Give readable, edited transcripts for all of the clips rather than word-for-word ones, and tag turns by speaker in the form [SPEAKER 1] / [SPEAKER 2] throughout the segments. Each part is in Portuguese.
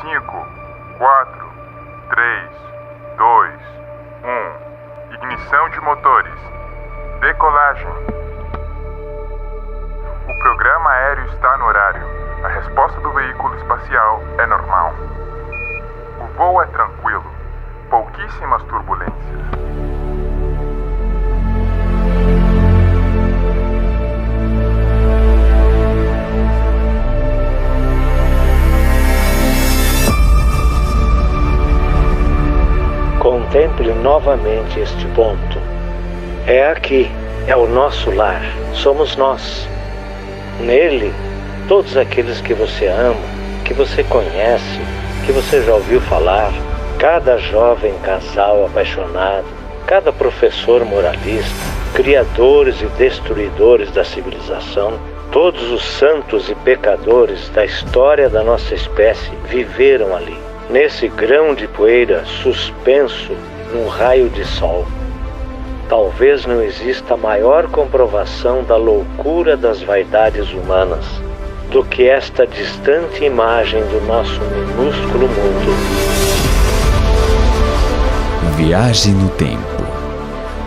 [SPEAKER 1] 5, 4, 3, 2, 1. Ignição de motores. Decolagem. O programa aéreo está no horário. A resposta do veículo espacial é normal. O voo é tranquilo. Pouquíssimas turbulências.
[SPEAKER 2] Contemple novamente este ponto. É aqui, é o nosso lar, somos nós. Nele, todos aqueles que você ama, que você conhece, que você já ouviu falar, cada jovem casal apaixonado, cada professor moralista, criadores e destruidores da civilização, todos os santos e pecadores da história da nossa espécie viveram ali, nesse grão de poeira suspenso num raio de sol. Talvez não exista maior comprovação da loucura das vaidades humanas do que esta distante imagem do nosso minúsculo mundo.
[SPEAKER 3] Viaje no tempo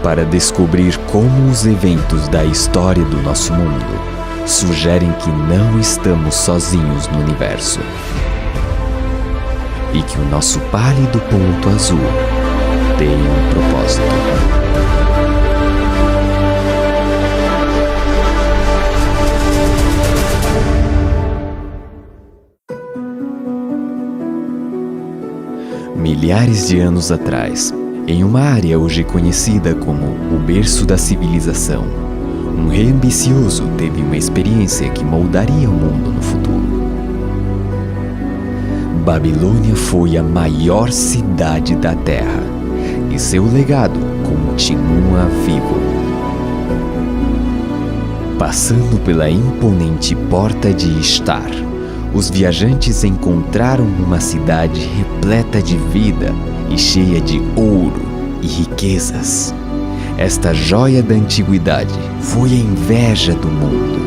[SPEAKER 3] para descobrir como os eventos da história do nosso mundo sugerem que não estamos sozinhos no universo e que o nosso pálido ponto azul tem um propósito. Milhares de anos atrás, em uma área hoje conhecida como o berço da civilização, um rei ambicioso teve uma experiência que moldaria o mundo no futuro. Babilônia foi a maior cidade da Terra e seu legado continua vivo. Passando pela imponente Porta de Ishtar, os viajantes encontraram uma cidade repleta de vida e cheia de ouro e riquezas. Esta joia da antiguidade foi a inveja do mundo.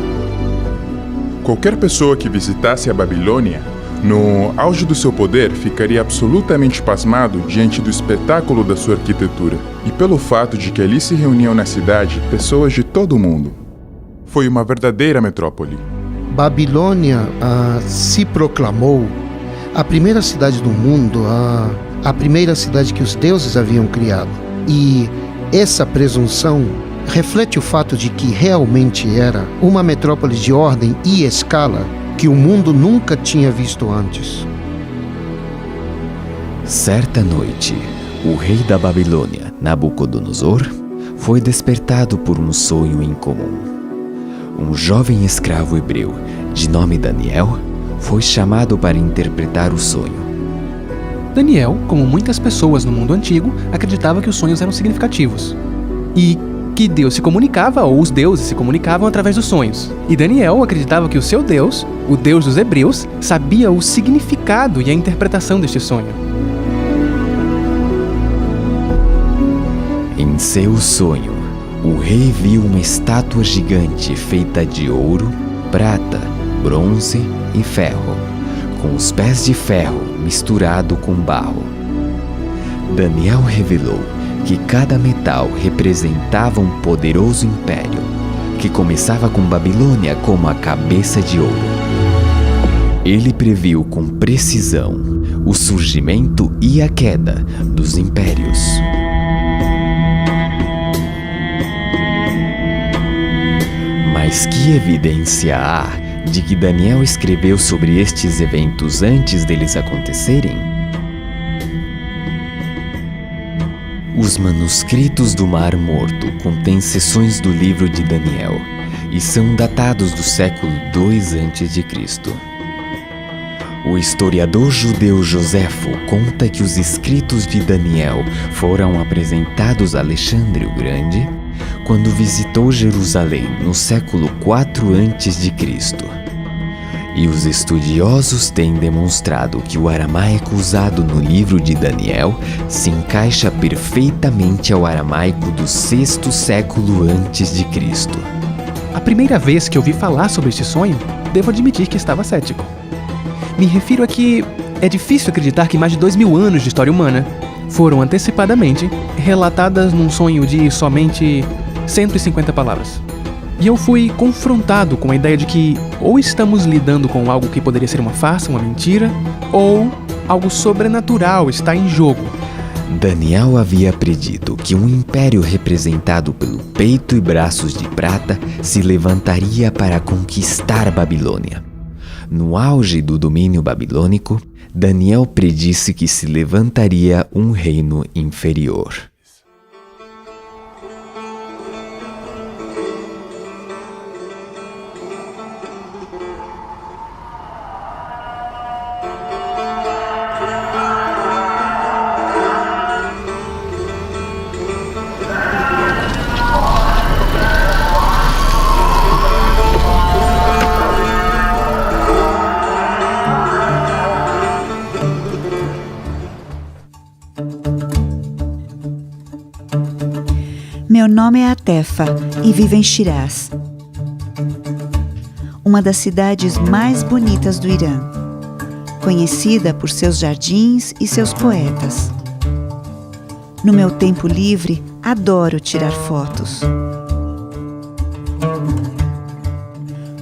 [SPEAKER 1] Qualquer pessoa que visitasse a Babilônia, no auge do seu poder, ficaria absolutamente pasmado diante do espetáculo da sua arquitetura e pelo fato de que ali se reuniam na cidade pessoas de todo o mundo. Foi uma verdadeira metrópole.
[SPEAKER 4] Babilônia se proclamou a primeira cidade do mundo, a primeira cidade que os deuses haviam criado. E essa presunção reflete o fato de que realmente era uma metrópole de ordem e escala que o mundo nunca tinha visto antes.
[SPEAKER 3] Certa noite, o rei da Babilônia, Nabucodonosor, foi despertado por um sonho incomum. Um jovem escravo hebreu, de nome Daniel, foi chamado para interpretar o sonho.
[SPEAKER 5] Daniel, como muitas pessoas no mundo antigo, acreditava que os sonhos eram significativos e que Deus se comunicava, ou os deuses se comunicavam através dos sonhos. E Daniel acreditava que o seu Deus, o Deus dos hebreus, sabia o significado e a interpretação deste sonho.
[SPEAKER 3] Em seu sonho, o rei viu uma estátua gigante feita de ouro, prata, bronze e ferro, com os pés de ferro misturado com barro. Daniel revelou que cada metal representava um poderoso império, que começava com Babilônia como a cabeça de ouro. Ele previu com precisão o surgimento e a queda dos impérios. Mas que evidência há de que Daniel escreveu sobre estes eventos antes deles acontecerem? Os manuscritos do Mar Morto contêm seções do livro de Daniel e são datados do século II a.C. O historiador judeu Joséfo conta que os escritos de Daniel foram apresentados a Alexandre o Grande quando visitou Jerusalém no século IV a.C. E os estudiosos têm demonstrado que o aramaico usado no livro de Daniel se encaixa perfeitamente ao aramaico do VI século a.C.
[SPEAKER 5] A primeira vez que ouvi falar sobre este sonho, devo admitir que estava cético. Me refiro a que é difícil acreditar que mais de 2000 anos de história humana foram antecipadamente relatadas num sonho de somente 150 palavras. E eu fui confrontado com a ideia de que ou estamos lidando com algo que poderia ser uma farsa, uma mentira, ou algo sobrenatural está em jogo.
[SPEAKER 3] Daniel havia predito que um império representado pelo peito e braços de prata se levantaria para conquistar Babilônia. No auge do domínio babilônico, Daniel predisse que se levantaria um reino inferior.
[SPEAKER 6] Meu nome é Atefa e vivo em Shiraz, uma das cidades mais bonitas do Irã, conhecida por seus jardins e seus poetas. No meu tempo livre, adoro tirar fotos.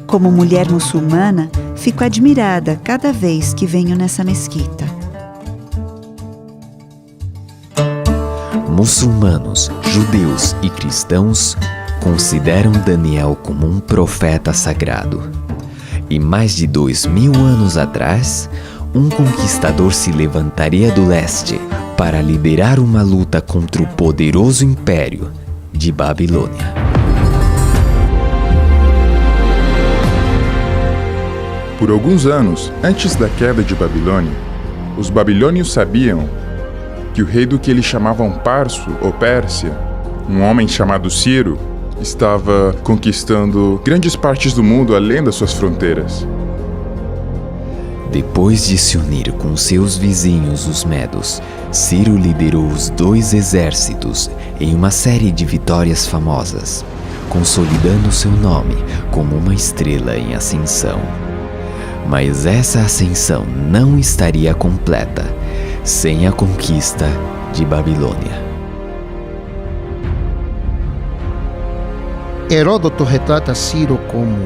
[SPEAKER 6] Como mulher muçulmana, fico admirada cada vez que venho nessa mesquita.
[SPEAKER 3] Muçulmanos, judeus e cristãos consideram Daniel como um profeta sagrado. E mais de 2000 anos atrás, um conquistador se levantaria do leste para liderar uma luta contra o poderoso império de Babilônia.
[SPEAKER 1] Por alguns anos antes da queda de Babilônia, os babilônios sabiam que o rei do que eles chamavam Parso ou Pérsia, um homem chamado Ciro, estava conquistando grandes partes do mundo além das suas fronteiras.
[SPEAKER 3] Depois de se unir com seus vizinhos, os medos, Ciro liderou os 2 exércitos em uma série de vitórias famosas, consolidando seu nome como uma estrela em ascensão. Mas essa ascensão não estaria completa sem a conquista de Babilônia.
[SPEAKER 4] Heródoto retrata Ciro como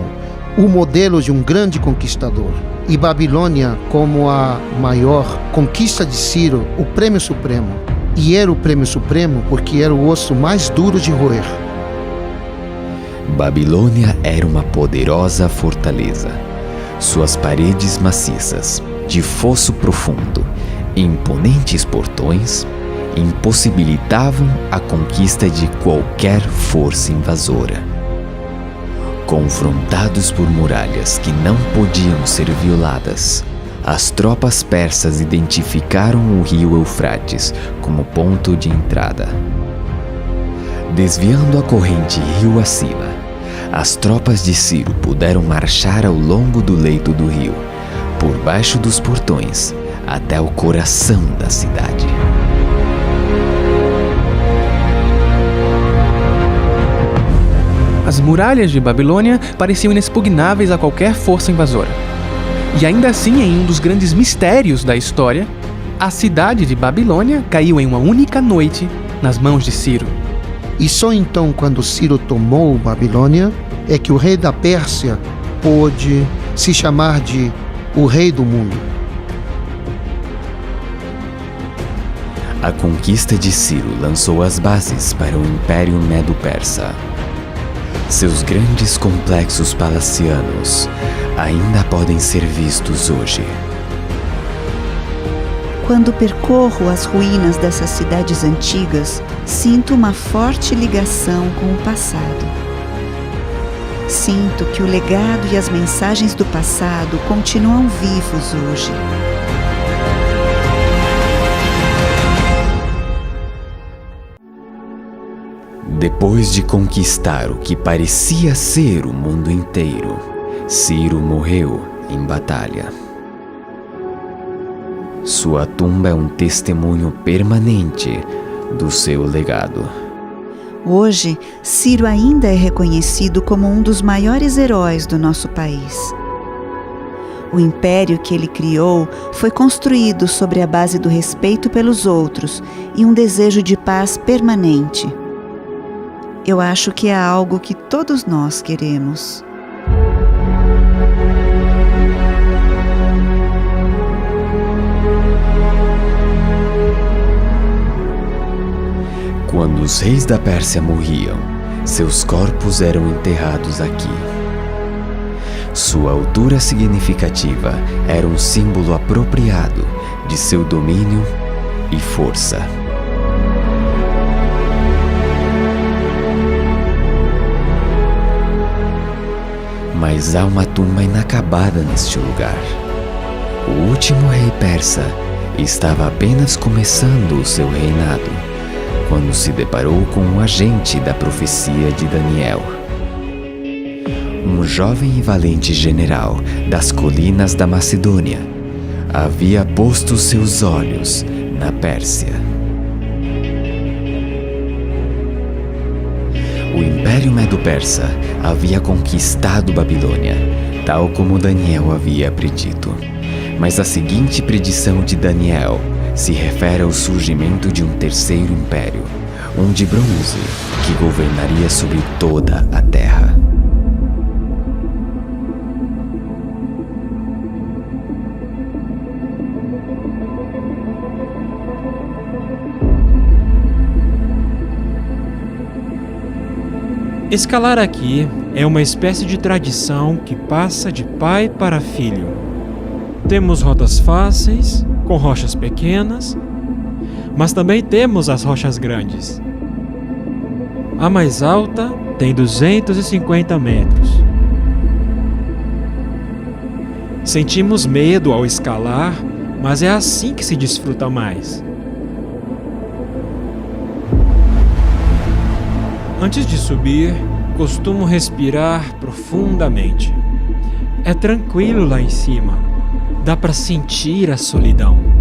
[SPEAKER 4] o modelo de um grande conquistador e Babilônia como a maior conquista de Ciro, o prêmio supremo. E era o prêmio supremo porque era o osso mais duro de roer.
[SPEAKER 3] Babilônia era uma poderosa fortaleza. Suas paredes maciças, de fosso profundo e imponentes portões impossibilitavam a conquista de qualquer força invasora. Confrontados por muralhas que não podiam ser violadas, as tropas persas identificaram o rio Eufrates como ponto de entrada. Desviando a corrente rio acima, as tropas de Ciro puderam marchar ao longo do leito do rio, por baixo dos portões, até o coração da cidade.
[SPEAKER 5] As muralhas de Babilônia pareciam inexpugnáveis a qualquer força invasora. E ainda assim, em um dos grandes mistérios da história, a cidade de Babilônia caiu em uma única noite nas mãos de Ciro.
[SPEAKER 4] E só então, quando Ciro tomou Babilônia, é que o rei da Pérsia pôde se chamar de o rei do mundo.
[SPEAKER 3] A conquista de Ciro lançou as bases para o Império Medo-Persa. Seus grandes complexos palacianos ainda podem ser vistos hoje.
[SPEAKER 6] Quando percorro as ruínas dessas cidades antigas, sinto uma forte ligação com o passado. Sinto que o legado e as mensagens do passado continuam vivos hoje.
[SPEAKER 3] Depois de conquistar o que parecia ser o mundo inteiro, Ciro morreu em batalha. Sua tumba é um testemunho permanente do seu legado.
[SPEAKER 6] Hoje, Ciro ainda é reconhecido como um dos maiores heróis do nosso país. O império que ele criou foi construído sobre a base do respeito pelos outros e um desejo de paz permanente. Eu acho que é algo que todos nós queremos.
[SPEAKER 3] Quando os reis da Pérsia morriam, seus corpos eram enterrados aqui. Sua altura significativa era um símbolo apropriado de seu domínio e força. Mas há uma tumba inacabada neste lugar. O último rei persa estava apenas começando o seu reinado, quando se deparou com um agente da profecia de Daniel. Um jovem e valente general das colinas da Macedônia havia posto seus olhos na Pérsia. O Império Medo-Persa havia conquistado Babilônia, tal como Daniel havia predito. Mas a seguinte predição de Daniel se refere ao surgimento de um terceiro império, um de bronze, que governaria sobre toda a terra.
[SPEAKER 7] Escalar aqui é uma espécie de tradição que passa de pai para filho. Temos rotas fáceis, com rochas pequenas, mas também temos as rochas grandes. A mais alta tem 250 metros. Sentimos medo ao escalar, mas é assim que se desfruta mais. Antes de subir, costumo respirar profundamente. É tranquilo lá em cima. Dá para sentir a solidão.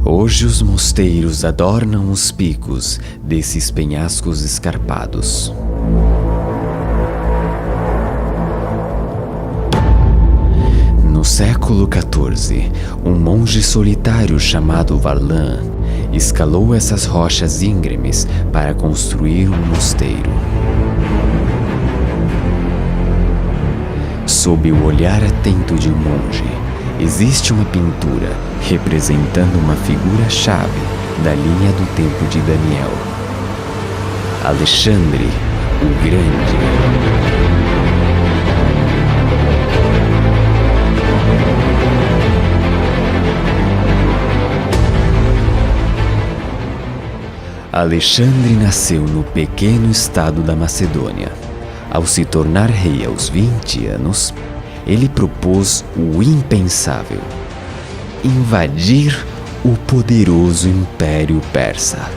[SPEAKER 3] Hoje os mosteiros adornam os picos desses penhascos escarpados. No século XIV, um monge solitário chamado Varlan escalou essas rochas íngremes para construir um mosteiro. Sob o olhar atento de um monge, existe uma pintura representando uma figura-chave da linha do tempo de Daniel: Alexandre o Grande. Alexandre nasceu no pequeno estado da Macedônia. Ao se tornar rei aos 20 anos, ele propôs o impensável: invadir o poderoso Império Persa.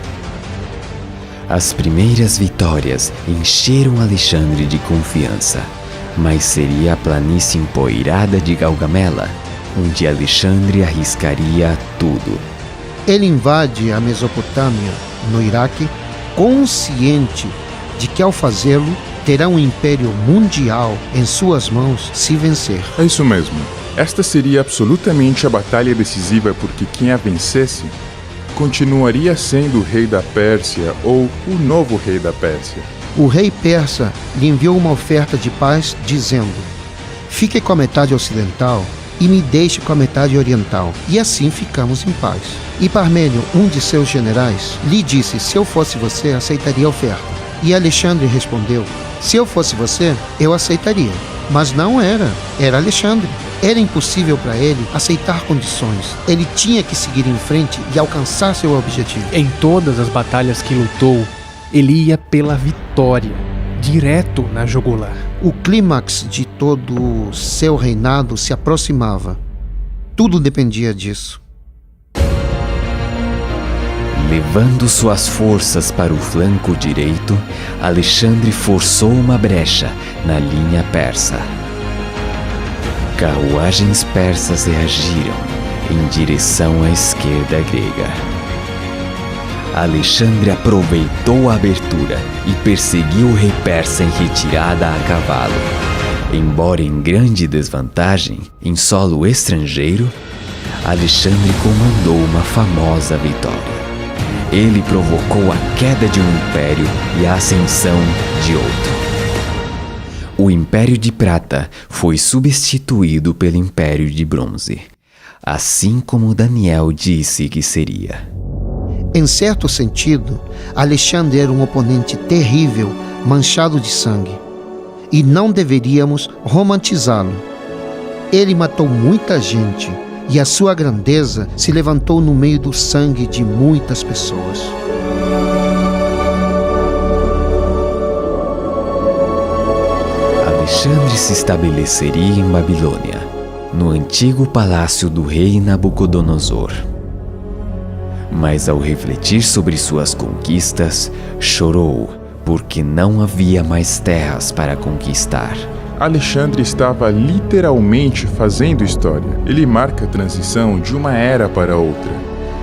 [SPEAKER 3] As primeiras vitórias encheram Alexandre de confiança, mas seria a planície empoeirada de Gaugamela onde Alexandre arriscaria tudo.
[SPEAKER 4] Ele invade a Mesopotâmia, no Iraque, consciente de que ao fazê-lo terá um império mundial em suas mãos se vencer.
[SPEAKER 1] É isso mesmo. Esta seria absolutamente a batalha decisiva, porque quem a vencesse continuaria sendo o rei da Pérsia ou o novo rei da Pérsia.
[SPEAKER 4] O rei persa lhe enviou uma oferta de paz, dizendo: fique com a metade ocidental e me deixe com a metade oriental, e assim ficamos em paz. E Parmênio, um de seus generais, lhe disse: se eu fosse você, aceitaria a oferta. E Alexandre respondeu: se eu fosse você, eu aceitaria. Mas não era Alexandre. Era impossível para ele aceitar condições. Ele tinha que seguir em frente e alcançar seu objetivo.
[SPEAKER 5] Em todas as batalhas que lutou, ele ia pela vitória, direto na jugular.
[SPEAKER 4] O clímax de todo o seu reinado se aproximava. Tudo dependia disso.
[SPEAKER 3] Levando suas forças para o flanco direito, Alexandre forçou uma brecha na linha persa. Carruagens persas reagiram em direção à esquerda grega. Alexandre aproveitou a abertura e perseguiu o rei persa em retirada a cavalo. Embora em grande desvantagem, em solo estrangeiro, Alexandre comandou uma famosa vitória. Ele provocou a queda de um império e a ascensão de outro. O Império de Prata foi substituído pelo Império de Bronze, assim como Daniel disse que seria.
[SPEAKER 4] Em certo sentido, Alexandre era um oponente terrível, manchado de sangue. E não deveríamos romantizá-lo. Ele matou muita gente e a sua grandeza se levantou no meio do sangue de muitas pessoas.
[SPEAKER 3] Alexandre se estabeleceria em Babilônia, no antigo palácio do rei Nabucodonosor. Mas ao refletir sobre suas conquistas, chorou, porque não havia mais terras para conquistar.
[SPEAKER 1] Alexandre estava literalmente fazendo história. Ele marca a transição de uma era para outra.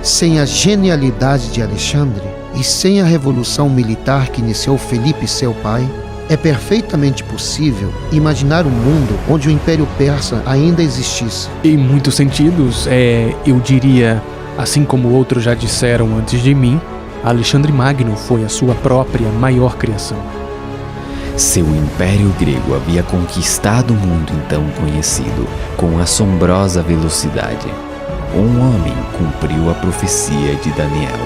[SPEAKER 4] Sem a genialidade de Alexandre e sem a revolução militar que iniciou Felipe, seu pai, é perfeitamente possível imaginar um mundo onde o Império Persa ainda existisse.
[SPEAKER 5] Em muitos sentidos, eu diria, assim como outros já disseram antes de mim, Alexandre Magno foi a sua própria maior criação.
[SPEAKER 3] Seu império grego havia conquistado o mundo então conhecido com assombrosa velocidade. Um homem cumpriu a profecia de Daniel.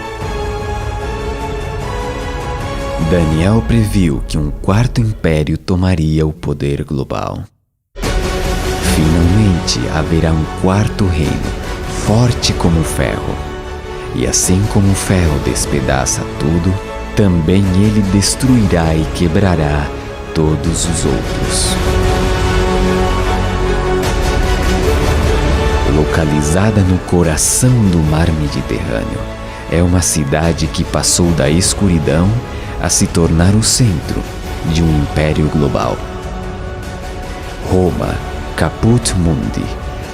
[SPEAKER 3] Daniel previu que um quarto império tomaria o poder global. Finalmente haverá um quarto reino, forte como o ferro. E assim como o ferro despedaça tudo, também ele destruirá e quebrará todos os outros. Localizada no coração do mar Mediterrâneo, é uma cidade que passou da escuridão a se tornar o centro de um império global. Roma, Caput Mundi,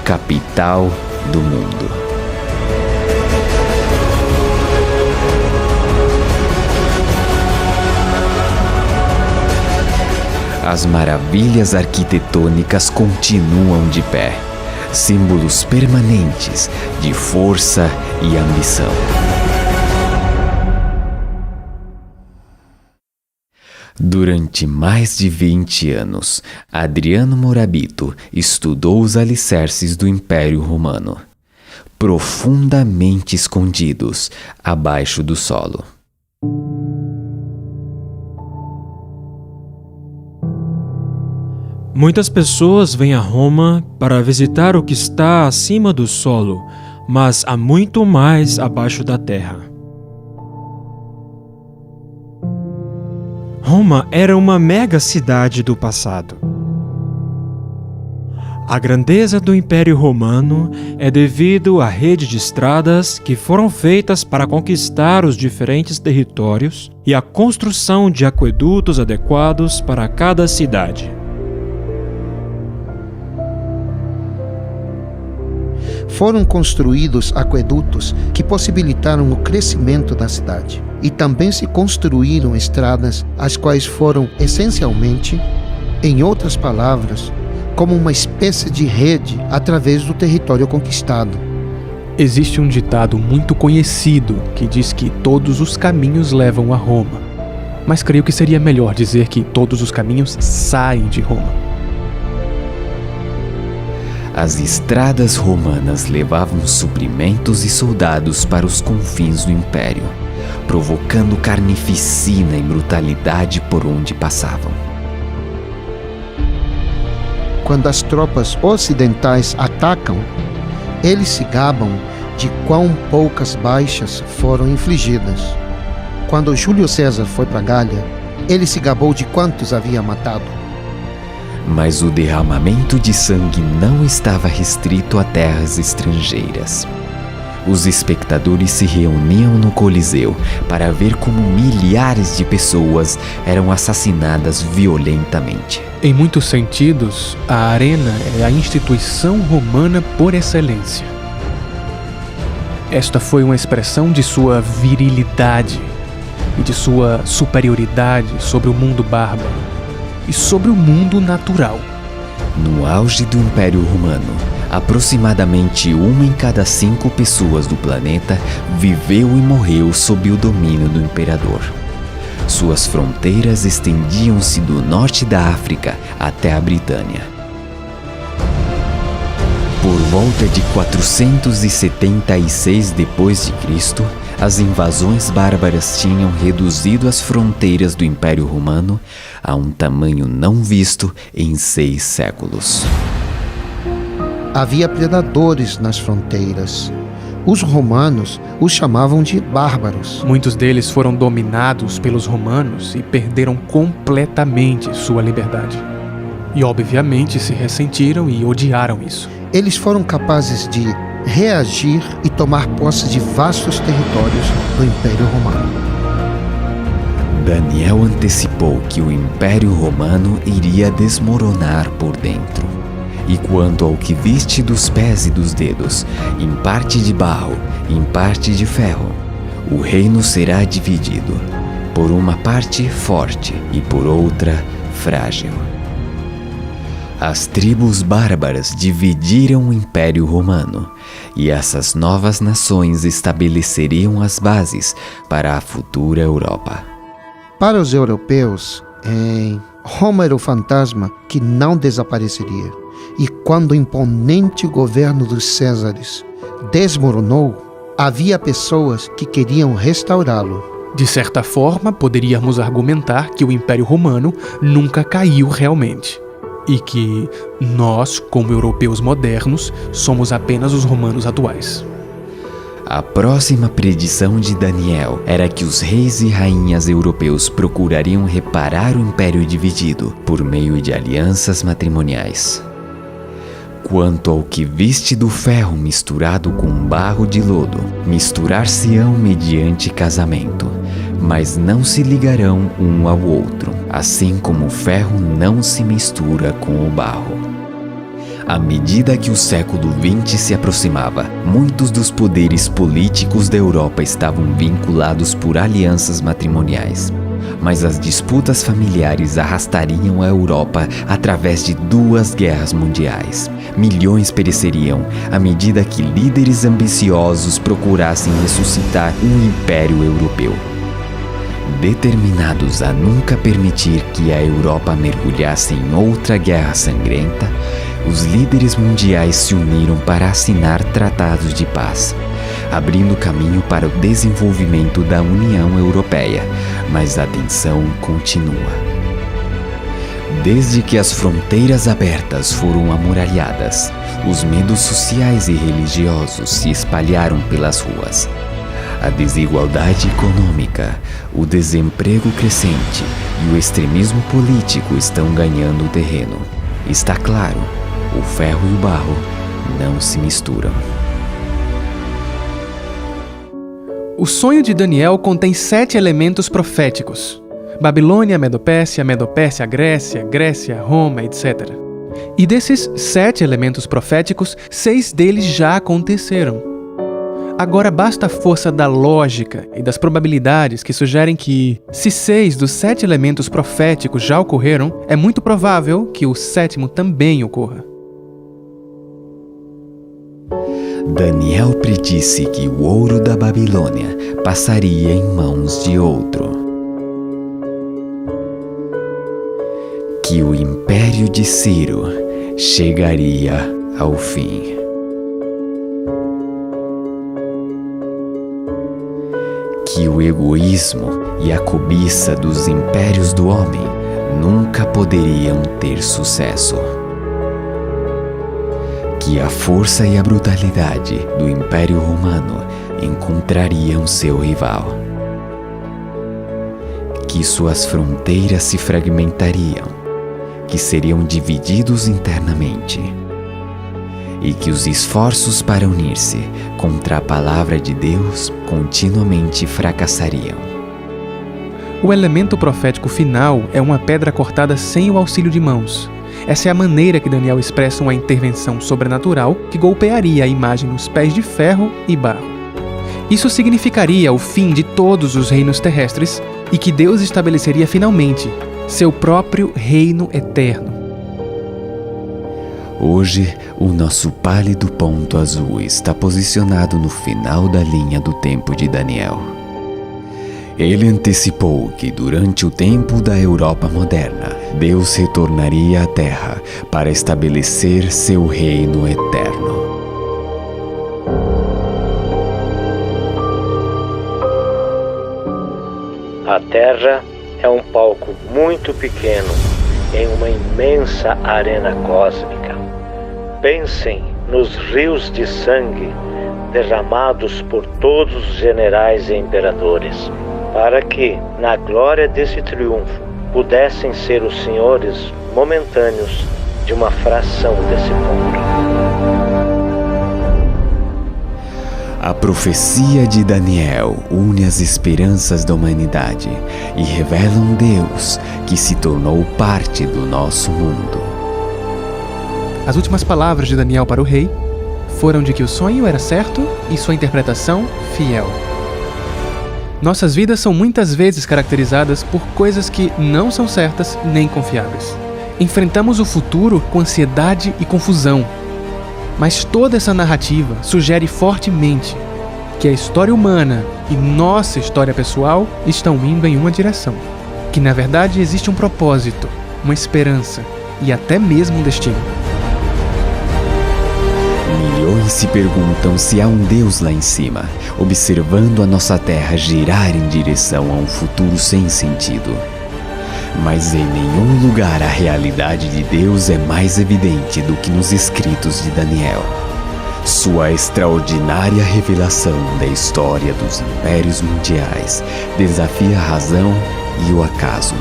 [SPEAKER 3] capital do mundo. As maravilhas arquitetônicas continuam de pé, símbolos permanentes de força e ambição. Durante mais de 20 anos, Adriano Morabito estudou os alicerces do Império Romano, profundamente escondidos abaixo do solo.
[SPEAKER 7] Muitas pessoas vêm a Roma para visitar o que está acima do solo, mas há muito mais abaixo da terra. Roma era uma mega cidade do passado. A grandeza do Império Romano é devido à rede de estradas que foram feitas para conquistar os diferentes territórios e à construção de aquedutos adequados para cada cidade.
[SPEAKER 4] Foram construídos aquedutos que possibilitaram o crescimento da cidade. E também se construíram estradas, as quais foram essencialmente, em outras palavras, como uma espécie de rede através do território conquistado.
[SPEAKER 5] Existe um ditado muito conhecido que diz que todos os caminhos levam a Roma. Mas creio que seria melhor dizer que todos os caminhos saem de Roma.
[SPEAKER 3] As estradas romanas levavam suprimentos e soldados para os confins do império, provocando carnificina e brutalidade por onde passavam.
[SPEAKER 4] Quando as tropas ocidentais atacam, eles se gabam de quão poucas baixas foram infligidas. Quando Júlio César foi para Gália, ele se gabou de quantos havia matado.
[SPEAKER 3] Mas o derramamento de sangue não estava restrito a terras estrangeiras. Os espectadores se reuniam no Coliseu para ver como milhares de pessoas eram assassinadas violentamente.
[SPEAKER 5] Em muitos sentidos, a arena é a instituição romana por excelência. Esta foi uma expressão de sua virilidade e de sua superioridade sobre o mundo bárbaro e sobre o mundo natural.
[SPEAKER 3] No auge do Império Romano, aproximadamente 1 em cada 5 pessoas do planeta viveu e morreu sob o domínio do imperador. Suas fronteiras estendiam-se do norte da África até a Britânia. Por volta de 476 d.C., as invasões bárbaras tinham reduzido as fronteiras do Império Romano a um tamanho não visto em 6 séculos.
[SPEAKER 4] Havia predadores nas fronteiras. Os romanos os chamavam de bárbaros.
[SPEAKER 5] Muitos deles foram dominados pelos romanos e perderam completamente sua liberdade. E obviamente se ressentiram e odiaram isso.
[SPEAKER 4] Eles foram capazes de reagir e tomar posse de vastos territórios do Império Romano.
[SPEAKER 3] Daniel antecipou que o Império Romano iria desmoronar por dentro. E quanto ao que viste dos pés e dos dedos, em parte de barro, em parte de ferro, o reino será dividido, por uma parte forte e por outra frágil. As tribos bárbaras dividiram o Império Romano, e essas novas nações estabeleceriam as bases para a futura Europa.
[SPEAKER 4] Para os europeus, Roma era o fantasma que não desapareceria. E quando o imponente governo dos Césares desmoronou, havia pessoas que queriam restaurá-lo.
[SPEAKER 5] De certa forma, poderíamos argumentar que o Império Romano nunca caiu realmente. E que nós, como europeus modernos, somos apenas os romanos atuais.
[SPEAKER 3] A próxima predição de Daniel era que os reis e rainhas europeus procurariam reparar o império dividido por meio de alianças matrimoniais. Quanto ao que viste do ferro misturado com barro de lodo, misturar-se-ão mediante casamento, mas não se ligarão um ao outro, assim como o ferro não se mistura com o barro. À medida que o século XX se aproximava, muitos dos poderes políticos da Europa estavam vinculados por alianças matrimoniais. Mas as disputas familiares arrastariam a Europa através de 2 guerras mundiais. Milhões pereceriam à medida que líderes ambiciosos procurassem ressuscitar um império europeu. Determinados a nunca permitir que a Europa mergulhasse em outra guerra sangrenta, os líderes mundiais se uniram para assinar tratados de paz, abrindo caminho para o desenvolvimento da União Europeia, mas a tensão continua. Desde que as fronteiras abertas foram amuralhadas, os medos sociais e religiosos se espalharam pelas ruas. A desigualdade econômica, o desemprego crescente e o extremismo político estão ganhando terreno. Está claro, o ferro e o barro não se misturam.
[SPEAKER 5] O sonho de Daniel contém 7 elementos proféticos: Babilônia, Medopérsia, Medopérsia, Grécia, Grécia, Roma, etc. E desses 7 elementos proféticos, 6 deles já aconteceram. Agora basta a força da lógica e das probabilidades que sugerem que, se 6 dos 7 elementos proféticos já ocorreram, é muito provável que o 7º também ocorra.
[SPEAKER 3] Daniel predisse que o ouro da Babilônia passaria em mãos de outro. Que o império de Ciro chegaria ao fim. Que o egoísmo e a cobiça dos impérios do homem nunca poderiam ter sucesso. Que a força e a brutalidade do Império Romano encontrariam seu rival. Que suas fronteiras se fragmentariam, que seriam divididos internamente, e que os esforços para unir-se contra a palavra de Deus continuamente fracassariam.
[SPEAKER 5] O elemento profético final é uma pedra cortada sem o auxílio de mãos. Essa é a maneira que Daniel expressa uma intervenção sobrenatural que golpearia a imagem nos pés de ferro e barro. Isso significaria o fim de todos os reinos terrestres e que Deus estabeleceria finalmente seu próprio reino eterno.
[SPEAKER 3] Hoje, o nosso pálido ponto azul está posicionado no final da linha do tempo de Daniel. Ele antecipou que durante o tempo da Europa moderna, Deus retornaria à Terra para estabelecer seu reino eterno.
[SPEAKER 2] A Terra é um palco muito pequeno em uma imensa arena cósmica. Pensem nos rios de sangue derramados por todos os generais e imperadores, para que, na glória desse triunfo, pudessem ser os senhores momentâneos de uma fração desse mundo.
[SPEAKER 3] A profecia de Daniel une as esperanças da humanidade e revela um Deus que se tornou parte do nosso mundo.
[SPEAKER 5] As últimas palavras de Daniel para o rei foram de que o sonho era certo e sua interpretação fiel. Nossas vidas são muitas vezes caracterizadas por coisas que não são certas nem confiáveis. Enfrentamos o futuro com ansiedade e confusão. Mas toda essa narrativa sugere fortemente que a história humana e nossa história pessoal estão indo em uma direção. Que na verdade existe um propósito, uma esperança e até mesmo um destino.
[SPEAKER 3] Milhões se perguntam se há um Deus lá em cima, observando a nossa terra girar em direção a um futuro sem sentido. Mas em nenhum lugar a realidade de Deus é mais evidente do que nos escritos de Daniel. Sua extraordinária revelação da história dos impérios mundiais desafia a razão e o acaso.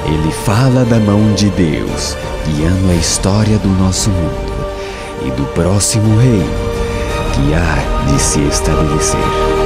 [SPEAKER 3] Ele fala da mão de Deus, guiando a história do nosso mundo e do próximo reino que há de se estabelecer.